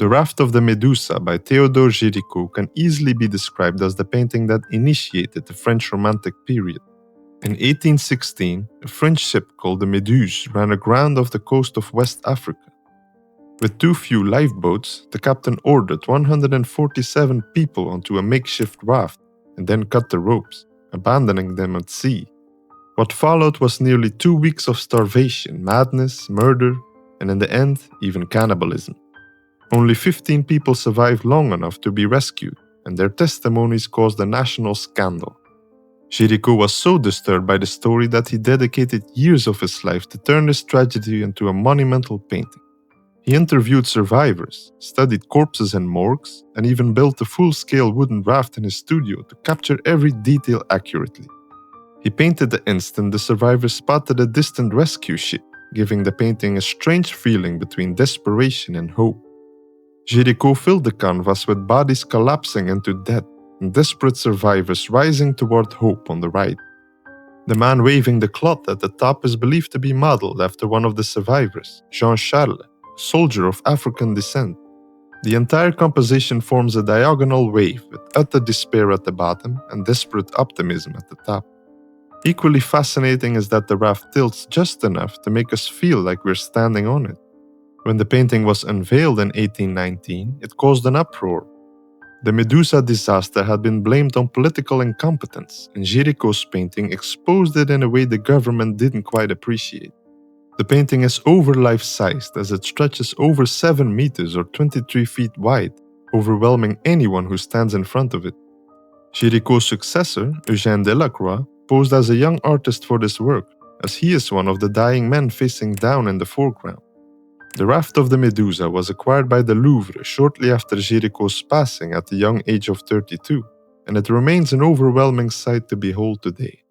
The Raft of the Medusa by Théodore Géricault can easily be described as the painting that initiated the French Romantic period. In 1816, a French ship called the Méduse ran aground off the coast of West Africa. With too few lifeboats, the captain ordered 147 people onto a makeshift raft and then cut the ropes, abandoning them at sea. What followed was nearly 2 weeks of starvation, madness, murder, and in the end, even cannibalism. Only 15 people survived long enough to be rescued, and their testimonies caused a national scandal. Géricault was so disturbed by the story that he dedicated years of his life to turn this tragedy into a monumental painting. He interviewed survivors, studied corpses in morgues, and even built a full-scale wooden raft in his studio to capture every detail accurately. He painted the instant the survivors spotted a distant rescue ship, giving the painting a strange feeling between desperation and hope. Géricault filled the canvas with bodies collapsing into death and desperate survivors rising toward hope on the right. The man waving the cloth at the top is believed to be modeled after one of the survivors, Jean Charles, a soldier of African descent. The entire composition forms a diagonal wave with utter despair at the bottom and desperate optimism at the top. Equally fascinating is that the raft tilts just enough to make us feel like we're standing on it. When the painting was unveiled in 1819, it caused an uproar. The Medusa disaster had been blamed on political incompetence, and Géricault's painting exposed it in a way the government didn't quite appreciate. The painting is over life-sized as it stretches over 7 meters or 23 feet wide, overwhelming anyone who stands in front of it. Géricault's successor, Eugène Delacroix, posed as a young artist for this work, as he is one of the dying men facing down in the foreground. The Raft of the Medusa was acquired by the Louvre shortly after Géricault's passing at the young age of 32, and it remains an overwhelming sight to behold today.